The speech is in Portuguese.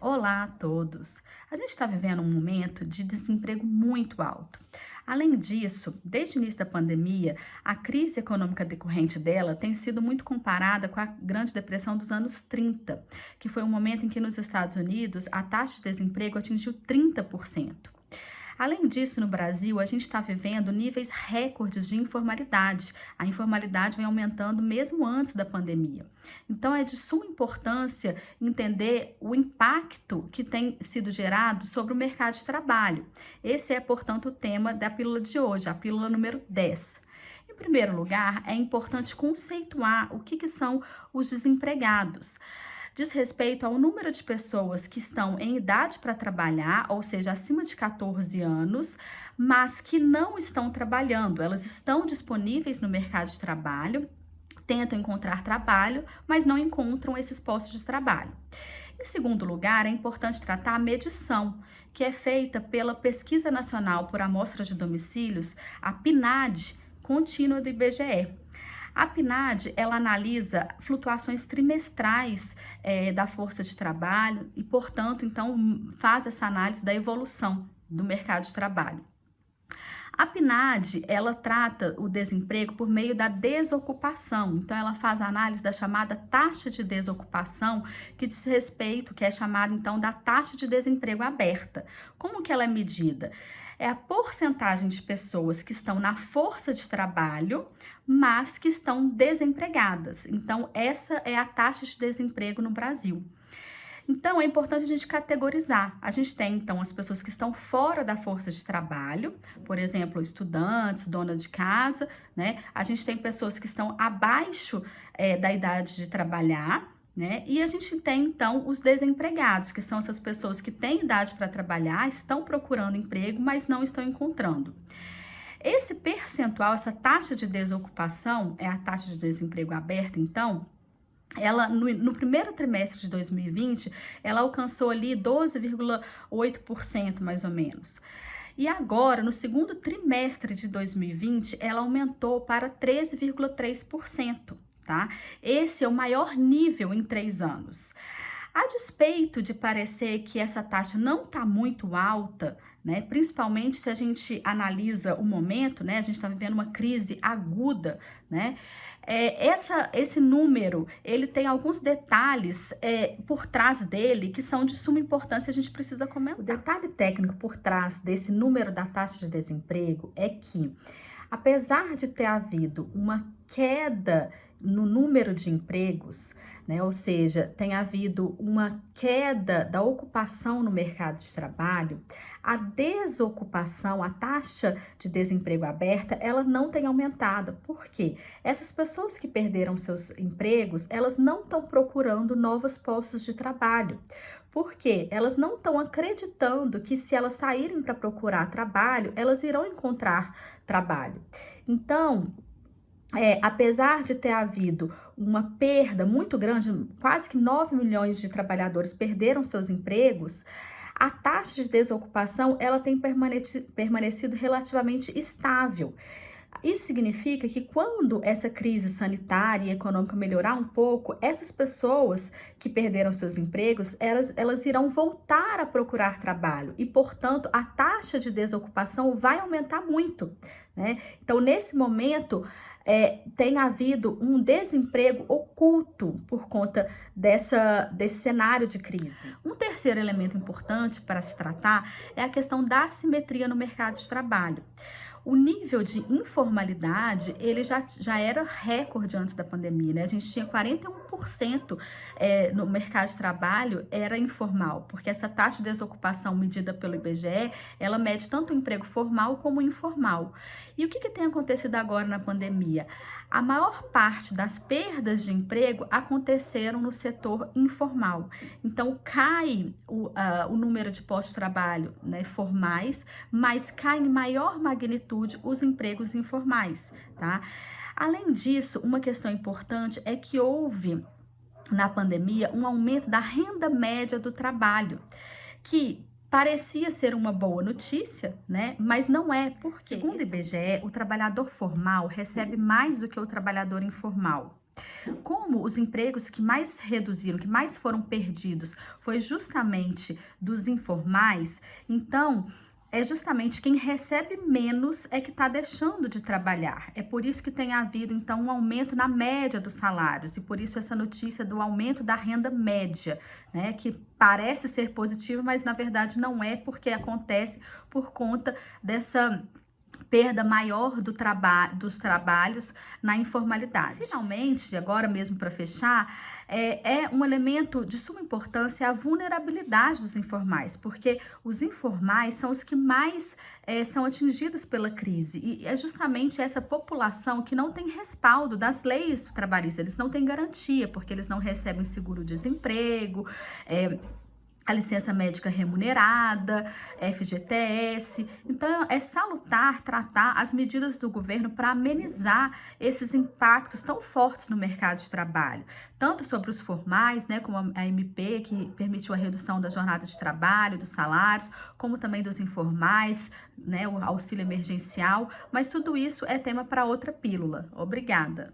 Olá a todos! A gente está vivendo um momento de desemprego muito alto. Além disso, desde o início da pandemia, a crise econômica decorrente dela tem sido muito comparada com a Grande Depressão dos anos 30, que foi um momento em que nos Estados Unidos a taxa de desemprego atingiu 30%. Além disso, no Brasil, a gente está vivendo níveis recordes de informalidade. A informalidade vem aumentando mesmo antes da pandemia. Então, é de suma importância entender o impacto que tem sido gerado sobre o mercado de trabalho. Esse é, portanto, o tema da pílula de hoje, a pílula número 10. Em primeiro lugar, é importante conceituar o que são os desempregados. Diz respeito ao número de pessoas que estão em idade para trabalhar, ou seja, acima de 14 anos, mas que não estão trabalhando. Elas estão disponíveis no mercado de trabalho, tentam encontrar trabalho, mas não encontram esses postos de trabalho. Em segundo lugar, é importante tratar a medição, que é feita pela Pesquisa Nacional por Amostra de Domicílios, a PNAD, contínua do IBGE. A PNAD, ela analisa flutuações trimestrais da força de trabalho e, portanto, então, faz essa análise da evolução do mercado de trabalho. A PNAD, ela trata o desemprego por meio da desocupação. Então, ela faz a análise da chamada taxa de desocupação, que diz respeito, que é chamada, então, da taxa de desemprego aberta. Como que ela é medida? É a porcentagem de pessoas que estão na força de trabalho, mas que estão desempregadas. Então, essa é a taxa de desemprego no Brasil. Então, é importante a gente categorizar. A gente tem, então, as pessoas que estão fora da força de trabalho, por exemplo, estudantes, dona de casa, né? A gente tem pessoas que estão abaixo da idade de trabalhar, né? E a gente tem, então, os desempregados, que são essas pessoas que têm idade para trabalhar, estão procurando emprego, mas não estão encontrando. Esse percentual, essa taxa de desocupação, é a taxa de desemprego aberta, então, ela no primeiro trimestre de 2020, ela alcançou ali 12,8% mais ou menos. E agora, no segundo trimestre de 2020, ela aumentou para 13,3%, tá? Esse é o maior nível em 3 anos. A despeito de parecer que essa taxa não está muito alta, né, principalmente se a gente analisa o momento, né, a gente está vivendo uma crise aguda, né, esse número, ele tem alguns detalhes por trás dele que são de suma importância, a gente precisa comentar. O detalhe técnico por trás desse número da taxa de desemprego é que, apesar de ter havido uma queda no número de empregos, né, ou seja, tem havido uma queda da ocupação no mercado de trabalho, a desocupação, a taxa de desemprego aberta, ela não tem aumentado. Por quê? Essas pessoas que perderam seus empregos, elas não estão procurando novos postos de trabalho. Por quê? Elas não estão acreditando que se elas saírem para procurar trabalho, elas irão encontrar trabalho. Então, apesar de ter havido uma perda muito grande, quase que 9 milhões de trabalhadores perderam seus empregos, a taxa de desocupação ela tem permanecido relativamente estável. Isso significa que quando essa crise sanitária e econômica melhorar um pouco, essas pessoas que perderam seus empregos, elas irão voltar a procurar trabalho e, portanto, a taxa de desocupação vai aumentar muito, né? Então, nesse momento, tem havido um desemprego oculto por conta desse cenário de crise. Um terceiro elemento importante para se tratar é a questão da assimetria no mercado de trabalho. O nível de informalidade, ele já era recorde antes da pandemia, né? A gente tinha 41% no mercado de trabalho era informal, porque essa taxa de desocupação medida pelo IBGE, ela mede tanto o emprego formal como o informal. E o que tem acontecido agora na pandemia? A maior parte das perdas de emprego aconteceram no setor informal. Então, cai o número de postos de trabalho, né, formais, mas cai em maior magnitude os empregos informais, tá? Além disso, uma questão importante é que houve, na pandemia, um aumento da renda média do trabalho, que parecia ser uma boa notícia, né? Mas não é, porque, segundo o IBGE, o trabalhador formal recebe mais do que o trabalhador informal. Como os empregos que mais reduziram, que mais foram perdidos, foi justamente dos informais, então é justamente quem recebe menos é que está deixando de trabalhar. É por isso que tem havido, então, um aumento na média dos salários, e por isso essa notícia do aumento da renda média, né, que parece ser positivo, mas na verdade não é, porque acontece por conta dessa perda maior dos trabalhos na informalidade. Finalmente, agora mesmo para fechar, é um elemento de suma importância a vulnerabilidade dos informais, porque os informais são os que mais são atingidos pela crise, e é justamente essa população que não tem respaldo das leis trabalhistas, eles não têm garantia, porque eles não recebem seguro-desemprego, a licença médica remunerada, FGTS. Então, é salutar tratar as medidas do governo para amenizar esses impactos tão fortes no mercado de trabalho, tanto sobre os formais, né, como a MP, que permitiu a redução da jornada de trabalho, dos salários, como também dos informais, né, o auxílio emergencial, mas tudo isso é tema para outra pílula. Obrigada!